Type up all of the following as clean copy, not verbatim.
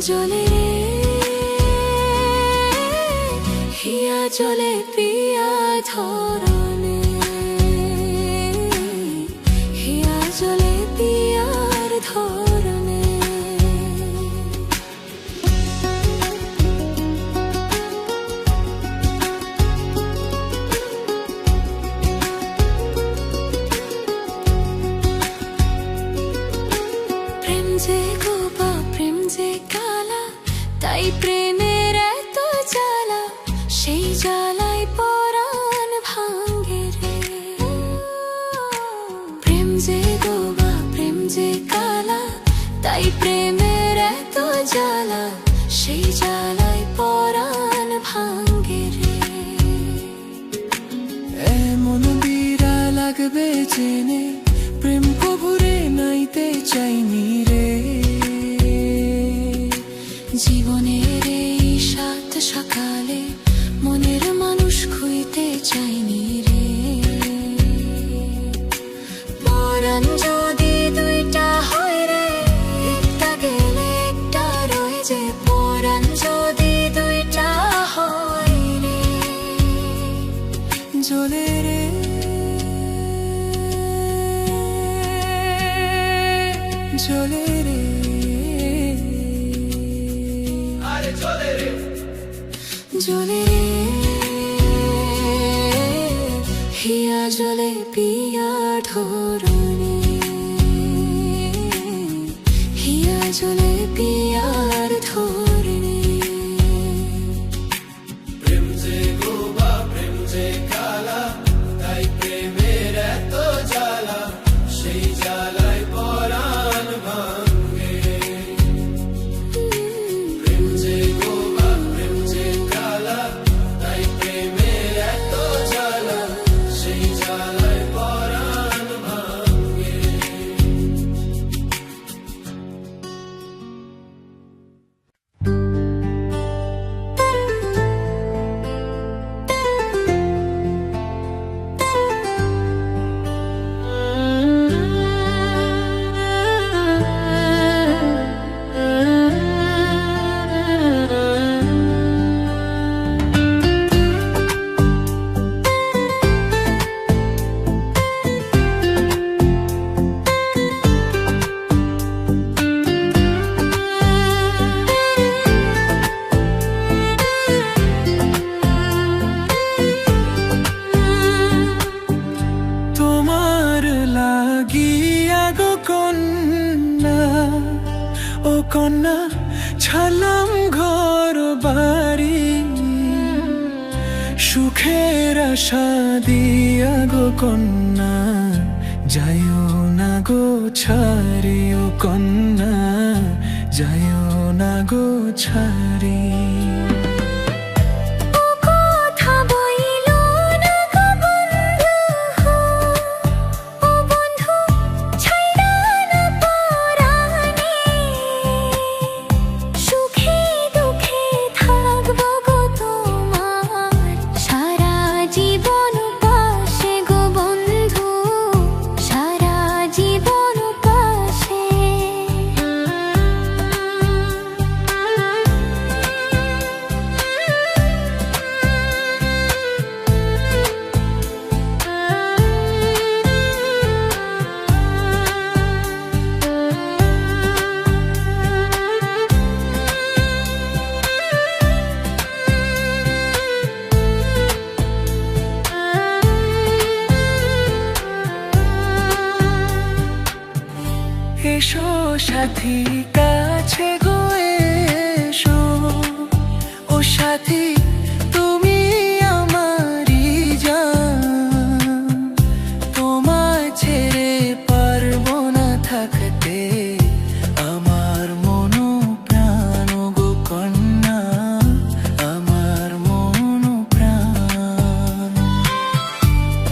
জলে রে হিয়া জলে পিয়া ধরনে, হিয়া জলে পিয়ার ধরনে। প্রেম যে গোপা প্রেম যে কালা, তাই প্রেমের এত জ্বালা, সেই জ্বালায় পরাণ ভাঙ্গে রে। প্রেম যে গোপা প্রেম যে কালা, তাই প্রেমের এত জ্বালা, সেই জ্বালায় পরাণ ভাঙ্গে রে। এমন বিড়া লাগবে জেনে প্রেম কবুরে নাইতে চাইনি রে। জীবনের এই সাত সকালে মনের মানুষ খুঁজতে চাইনি রে। পরাণ যদি দুইটা হয় রে, একটা গেলে একটা রয়ে যে। পরাণ যদি দুইটা হয় রে, জলে রে জলে রে জলে রে হিয়া জলে পিয়া ধরনে, হিয়া জলে পিয়ার ধরনে। প্রেম যে গোবা প্রেম যে কালা, তাই প্রেমের এত জ্বালা, সেই জ্বালায় পরাণ ভাঙ্গে। প্রেম যে গোবা প্রেম যে কালা, তাই প্রেমের এত জ্বালা, সেই জ্বালায় পরাণ ভাঙ্গে। তোমার লাগিয়া গো কন্যা, ও কন্যা ছালাম ঘর বাড়ি, সুখের আশা দিয়া গো কন্যা, যাইও না গো ছাড়ি। ও কন্যা যাইও না গো ছাড়ি। সাথী কাছে গো এসো, ও সাথী তুমি আমারই জান, তোমায় ছেড়ে পারবো না থাকতে, আমার মন প্রাণ গো কন্যা, আমার মন প্রাণ।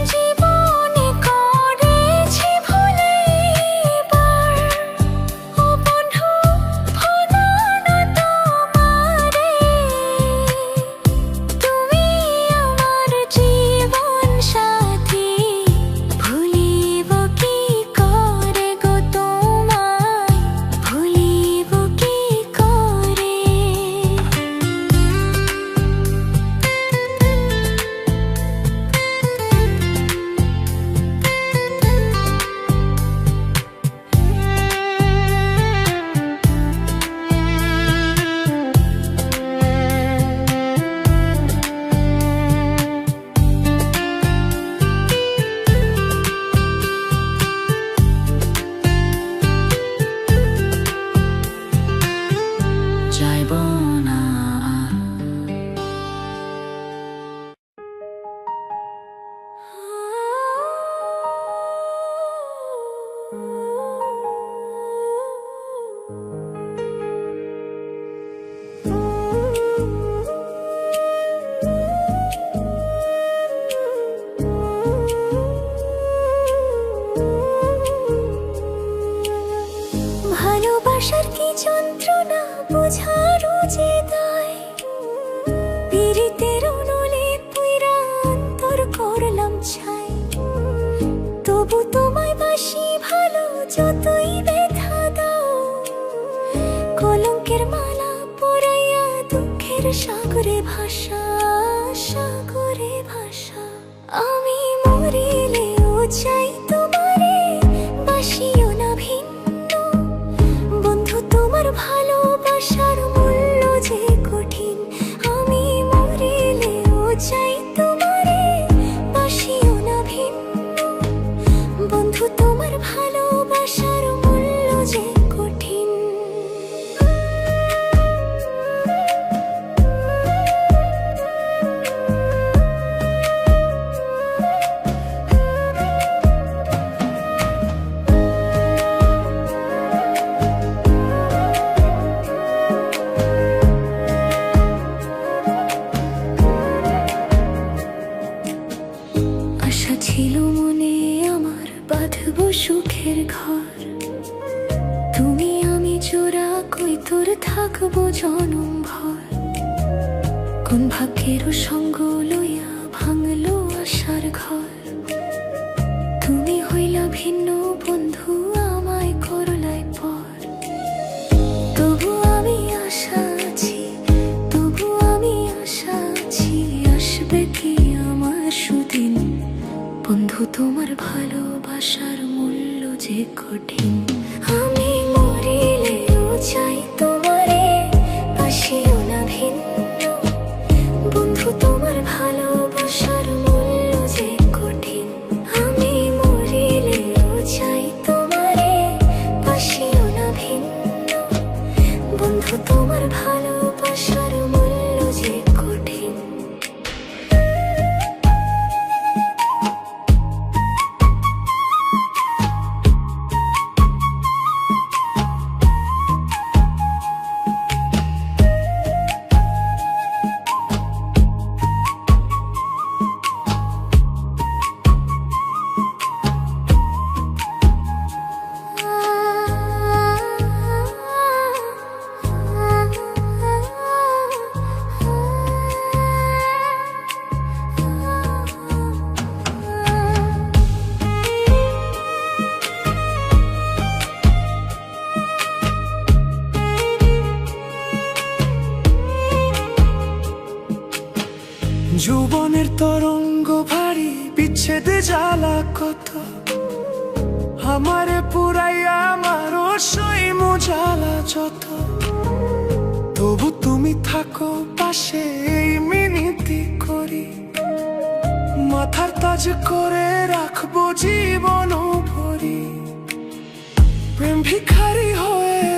জীবনে করেছি ভুলে এবার, ও বন্ধু ভুলো না তোমারে, তুমি আমার জীবন সাথী, ভুলিব কি করে গো তোমায়, ভুলিব কি করে। যাইব না ভালোবাসার কি যন্ত্রণা বোঝারও যে দায়, পীড়িতের নলে পুইরা অন্তর করলাম ছাই, তবু তোমায় বাসি ভালো যতই ব্যথা দাও, কলঙ্কের মালা পরাইয়া দুঃখের সাগরে ভাষা, সাগরে ভাষা। আমি মরিলেও চাই তোমারে, বাসিও না ভিন্ন বন্ধু, তোমার ভালোবাসার মূল্য যে কঠিন। আমি মরিলেও চাই তোমারে, বাসিও না ভিন্ন বন্ধু, তোমার ভালোবাসার মূল্য যে কঠিন। আশা ছিল মনে আমার বাঁধবো সুখের ঘর, তুমি আমি জোড়া কই তোর থাকবো জনম ভর, কোন ভাগ্যের সঙ্গ লইয়া ভাঙলো আশার ঘর, তুমি হইলা ভিন্ন বন্ধু আমায় করলাই পর, তবু আমি আশা আছি, তবু আমি আশা আছি, আসবে কি আমার সুদিন বন্ধু, তোমার ভালোবাসার মূল্য যে কঠিন। আমি মরিলেও চাই তোমারে, বাসিও না ভিন্ন বন্ধু, তোমার ভালোবাসার মূল্য যে কঠিন। আমি মরিলেও চাই তোমারে, বাসিও না ভিন্ন বন্ধু, তোমার ভালোবাসার মূল্য যে কঠিন। যৌবনের তরঙ্গ ভারী, বিচ্ছেদে জ্বালা কত, আমারে পুরাইয়া আমার সইম জ্বালা যত, তবু তুমি থাকো পাশে এই মিনতি করি, মাথার তাজ করে রাখবো জীবন ভরি। প্রেম ভিখারি হয়ে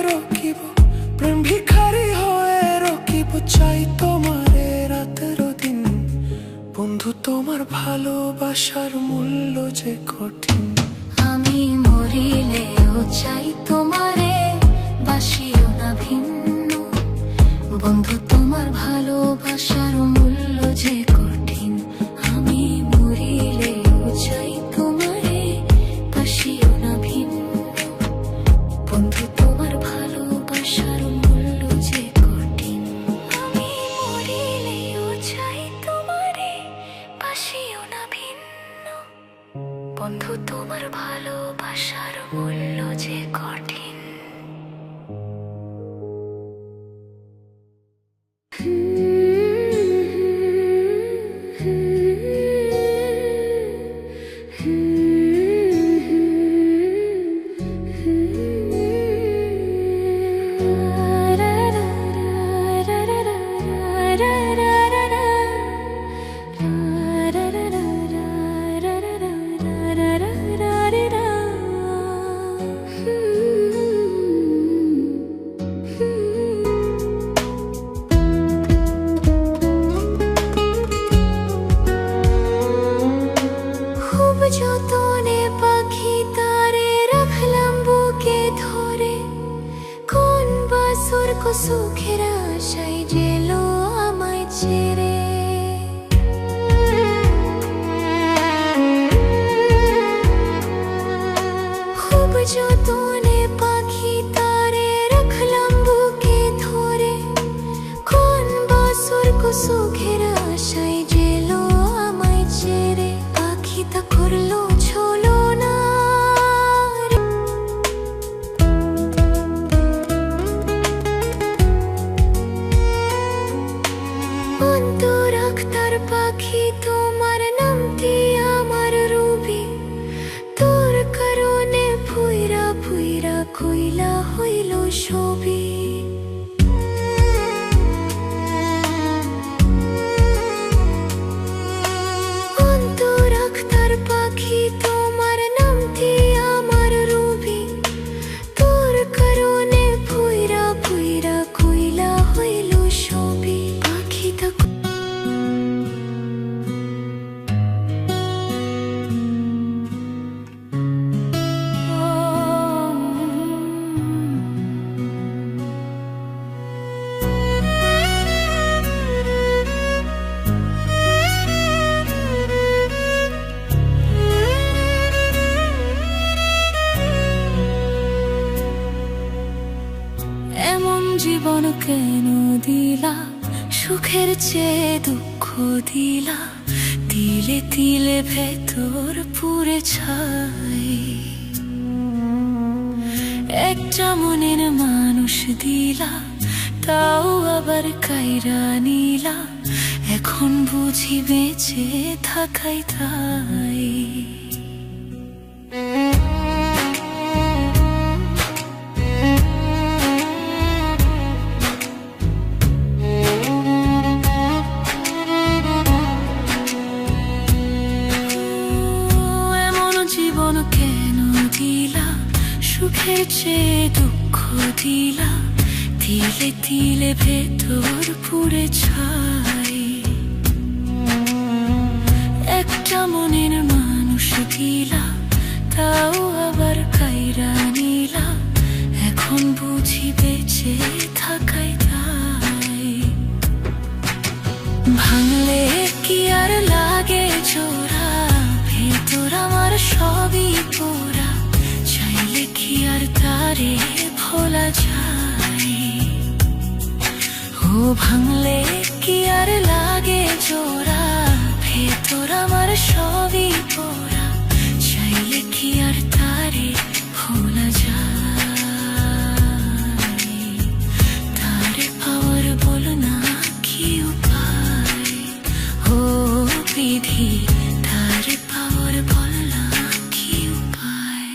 ভিখারি হয়ে রকিব চাই তোমারে রাতের দিন। বন্ধু তোমার ভালোবাসার মূল্য যে কঠিন। আমি মরিলেও চাই তোমারে, বাসিও না ভিন্ন। বন্ধু তোমার ভালোবাসার মূল্য যে কঠিন। আমি মরিলেও চাই তোমারে, বাসিও না ভিন্ন। বন্ধু তোমার ভালোবাসার মূল্য যে কঠিন। আমি মরিলেও চাই তোমারে, বাসিও না ভিন্ন। বন্ধু তোমার ভালোবাসার মূল্য যে কঠিন। যতনে পাখি তারে রাখলাম বুকে ধরে, কোন বাসর সুখের আশায় জেলো আমায় ছেড়ে। খুব যতনে পাখি তারে রাখলাম বুকে ধরে, কোন বাসর সুখের আশায় জেলো আমায় ছেড়ে। পাখিটা করলো ছলো না অন্তর আখতার পাখি, তোমার নামটি আমার রবি। তোর কারণে ফুইরা ফুইরা কইলা হইল ছবি। জীবন কেন দিলা, সুখের চেয়ে দুঃখ দিলা। তিলে তিলে ভেতর পুরে ছাই। একটা মনের মানুষ দিলা, তাও আবার কাইরা নিলা। এখন বুঝি বেঁচে থাকাই তাই। সুখের চেয়ে দুঃখ দিলা, তিলে তিলে ভেতর পুরে ছাই। একটা মনের মানুষ দিলা, তাও আবার কাইরা নিলা। এখন বুঝি বেঁচে থাকাই তাই। ভাঙলে কি আর লাগে জোড়া, ভেতর আমার সবই পোড়া। চাইলে কি আর তারে ভোলা যায়? ও ভাঙলে কি আর লাগে জোড়া, ভেতর আমার সবই পোড়া। চাইলে কি আর তারে ভোলা যায়? তারে পাওয়ার বল না কি উপায়? ও বিধি, তারে পাওয়ার বল না কি উপায়?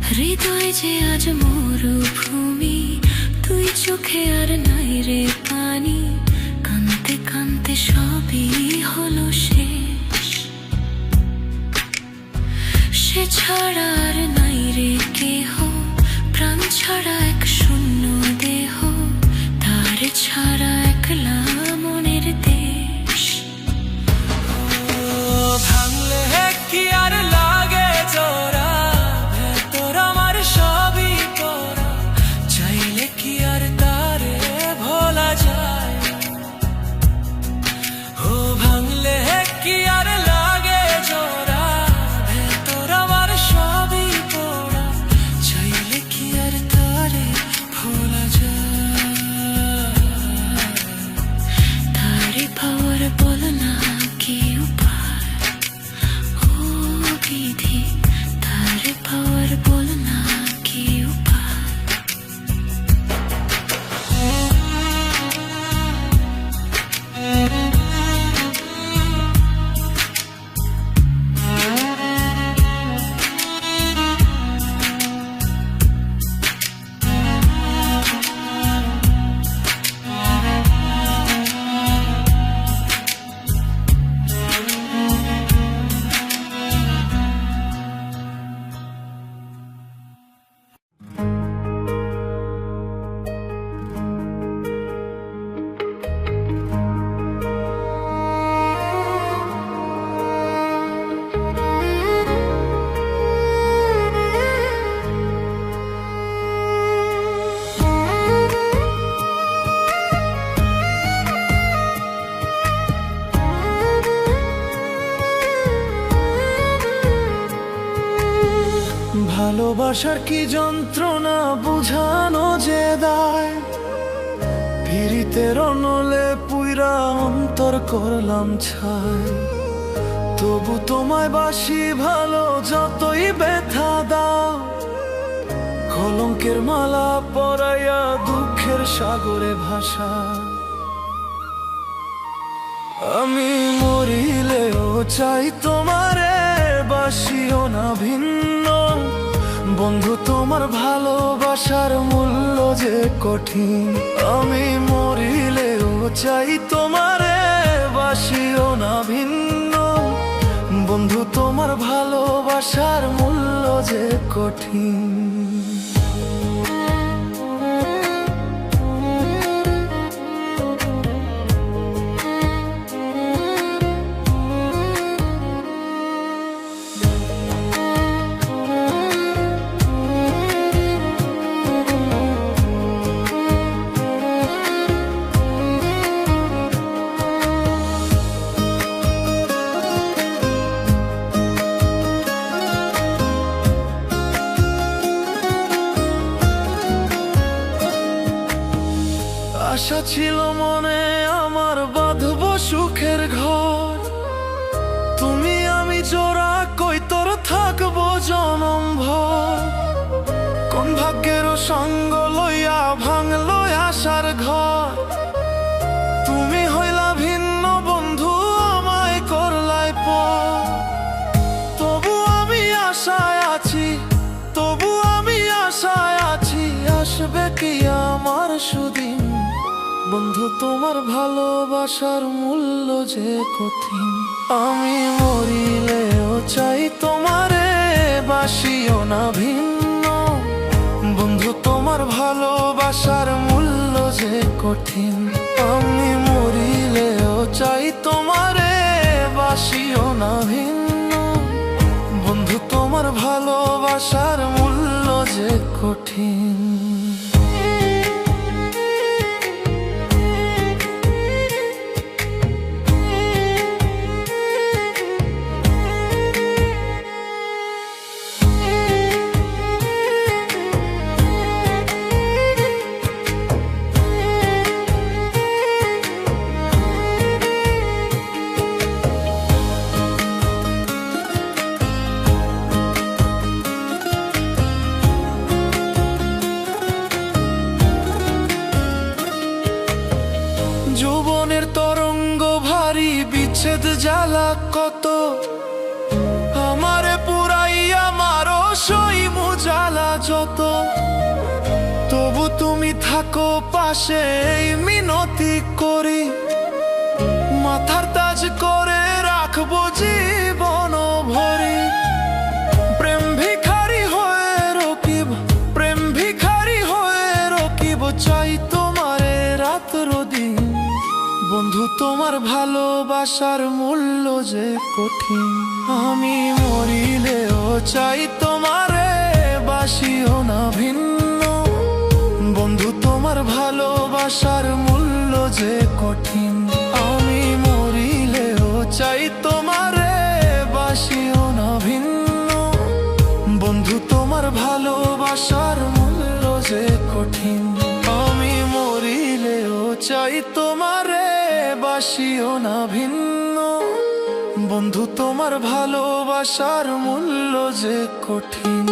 হৃদয় যে আজ মরুভূমি, তুই চোখে আর নাই রে পানি। কানতে কানতে সবই হলো শেষ, সে ছাড়া আর নাই রে কেহ, প্রাণ ছাড়া এক শূন্য দেহ, তার ছাড়া একলা মনের দেশ। ভাঙলে কি আর লাগে জোড়া, ভেতর আমার সবই পড়া, চাইলে কি আর তারে ভোলা যায়। ও ভাঙলে কি আর লাগে জোড়া, ভেতর আমার সবই পড়া, চাইলে কি আর তারে ভোলা যায়। তারে পাওয়ার বল না কি উপায়, ও বিধি তারে পাওয়ার বল না কি উপায়। ভালোবাসার কি যন্ত্রণা বুঝানো যে দায়, পিরিতের নলে পুইরা অন্তর করলাম ছাই। তবু তোমায় বাসি ভালো যতই ব্যথা দাও, কলঙ্কের মালা পরাইয়া দুঃখের সাগরে ভাসা। আমি মরিলেও চাই তোমারে, বাসিও না ভিন্ন। বন্ধু তোমার ভালোবাসার মূল্য যে কঠিন। আমি মরিলেও চাই তোমারে, বাসিও না ভিন্ন। বন্ধু তোমার ভালোবাসার মূল্য যে কঠিন। আশা ছিল মনে আমার বাঁধব সুখের ঘর, তুমি আমি জোড়া কই তোর থাকবো জনম ভর। কোন ভাগ্যের সঙ্গ লইয়া ভাঙলো আশার ঘর, তুমি হইলা ভিন্ন বন্ধু আমায় করলাই পর। তবু আমি আশায় আছি, তবু আমি আশায় আছি, আসবে কি আমার সুদিন। বন্ধু তোমার ভালোবাসার মূল্য যে কঠিন। আমি মরিলেও চাই তোমারে, বাসিও না ভিন্ন। বন্ধু তোমার ভালোবাসার মূল্য যে কঠিন। আমি মরিলেও চাই তোমারে, বাসিও না ভিন্ন। বন্ধু তোমার ভালোবাসার মূল্য যে কঠিন। যৌবনের তরঙ্গ ভারী, বিচ্ছেদ জ্বালা কত, আমারে পুরাইয়া মারো সইমু জ্বালা। যত, তবু তুমি থাকো পাশে এই মিনতি করি। মাথার তাজ করে রাখবো জীবন ভরি। প্রেম ভিখারি হয়ে রকিব, প্রেম ভিখারি হয়ে রকিব, চাই তোমারে রাত্র দিন। বন্ধু তোমার ভালোবাসার মূল্য যে কঠিন। আমি মরিলেও চাই তোমারে বাসিও না ভিন্ন। বন্ধু তোমার ভালোবাসার মূল্য যে কঠিন। আমি মরিলেও চাই তোমারে বাসিও না ভিন্ন। বন্ধু তোমার ভালোবাসার মূল্য যে কঠিন। আমি মরিলেও চাই তোমারে বাসিও না ভিন্ন। বন্ধু তোমার ভালোবাসার মূল্য যে কঠিন।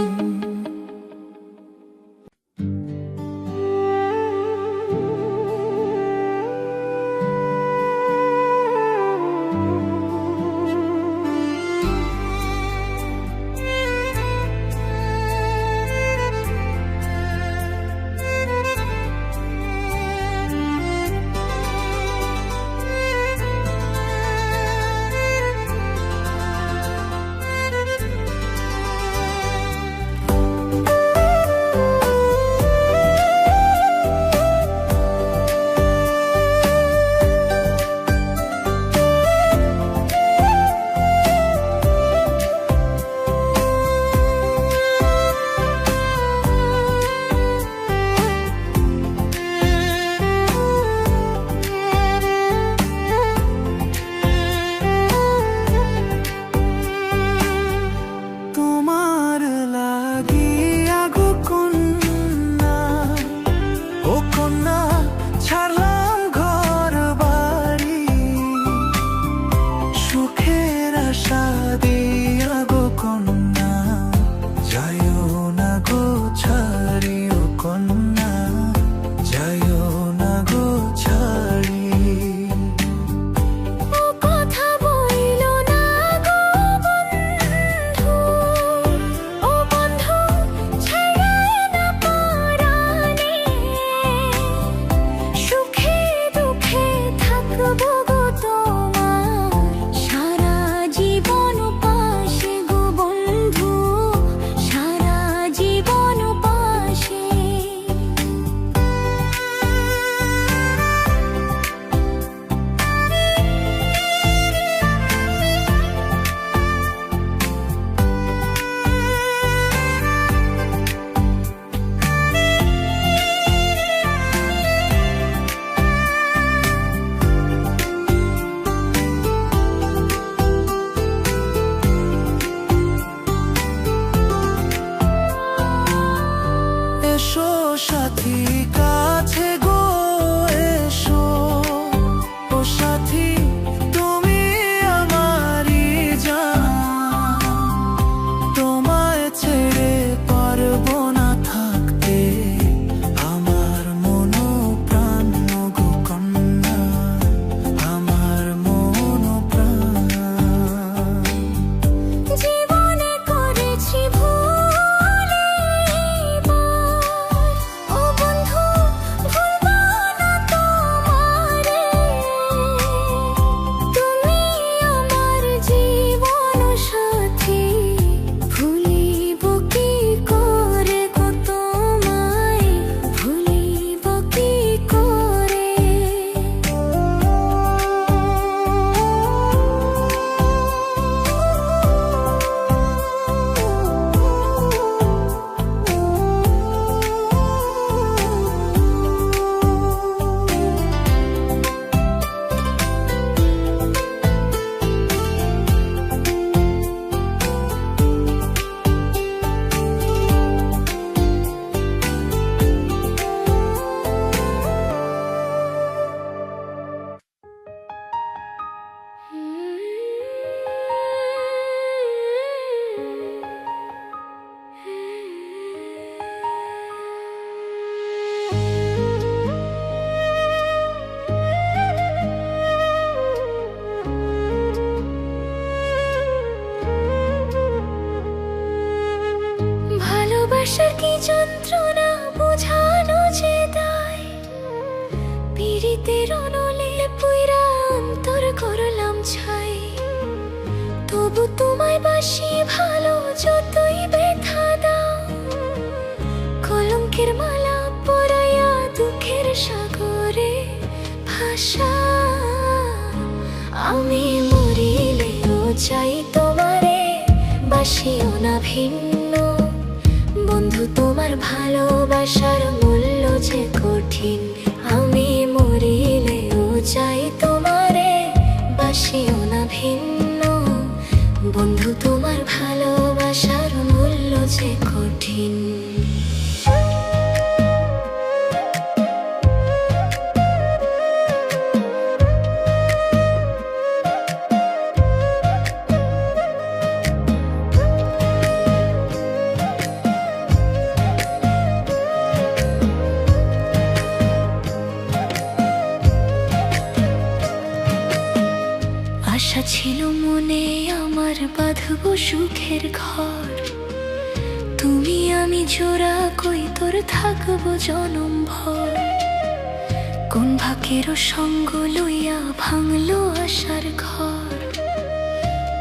আশার কি যন্ত্রণা বোঝানো যে দায়, পীড়িতের অনলে পুইরা অন্তর করলাম ছাই। তবু তোমায় বাসি ভালো যতই ব্যথা দাও, কলঙ্কের মালা পরাইয়া দুঃখের সাগরে ভাষা। আমি মরিলেও চাই তোমারে, বাসিও না ভিন্ন। বন্ধু তোমার ভালোবাসার মূল্য যে কঠিন। আমি মরিলেও চাই তোমারে, বাসিও না ভিন্ন। বন্ধু তোমার ভালোবাসার মূল্য যে কঠিন। আশা ছিল মনে আমার বাঁধব সুখের ঘর, তুমি আমি জোড়া কই তোর থাকবো জনম ভর। কোন ভাগ্যের সঙ্গ লইয়া ভাঙলো আশার ঘর,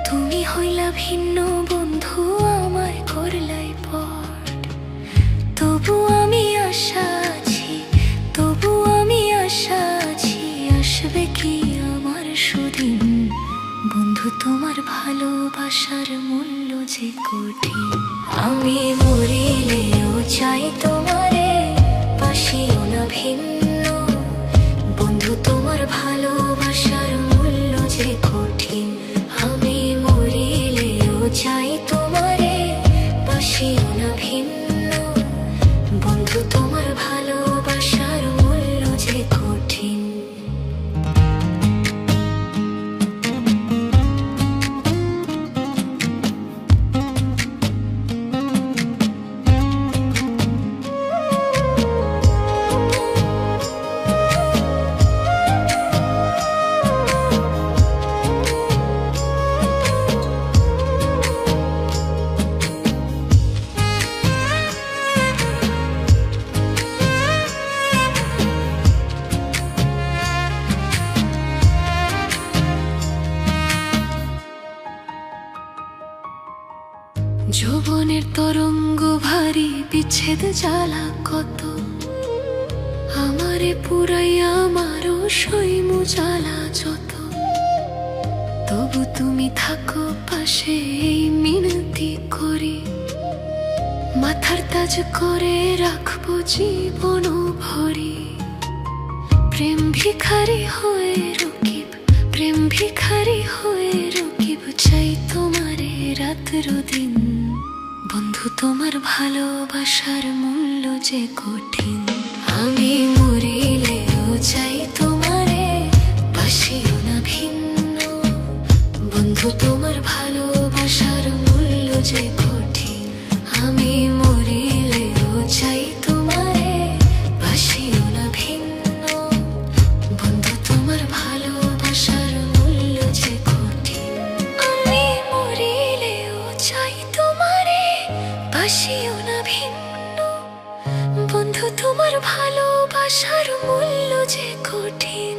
তুমি হইলা ভিন্ন বন্ধু আমায় করলাই পর। তবু আমি আশা আছি, তবু আমি আশা আছি, আসবে কি আমার সুদিন। বন্ধু তোমার ভালোবাসার মূল্য যে কঠিন। আমি মরিলেও চাই তোমারে, বাসিও না ভিন্ন। বন্ধু তোমার ভালোবাসার মূল্য যে কঠিন। আমি মরিলেও চাই তোমারে, বাসিও না ভিন্ন। বন্ধু তোমার ভালোবাসার মূল্য যে কঠিন। যৌবনের তরঙ্গ ভারী, বিচ্ছেদ জ্বালা কত। আমারে পুরাইয়া আমারও সইমু জ্বালা যত। তবু তুমি থাকো পাশে এই মিনতি করি, মাথার তাজ করে রাখবো জীবন ভরি। প্রেম ভিখারি হয়ে রকিব, প্রেম ভিখারি হয়ে রকিব, চাই তোমারে রাত্র দিন। বন্ধু তোমার ভালোবাসার মূল্য যে কঠিন। আমি মরিলেও চাই তোমারে, বাসিও না ভিন্ন। বন্ধু তোমার ভালোবাসার মূল্য যে কঠিন। আমি মরিলেও চাই তোমারে, বাসিও না ভিন্ন। বন্ধু তোমার ভালোবাসার মূল্য যে কঠিন। আমি মরিলেও চাই তোমারে, বাসিও না ভিন্ন। বন্ধু তোমার ভালোবাসার মূল্য যে কঠিন।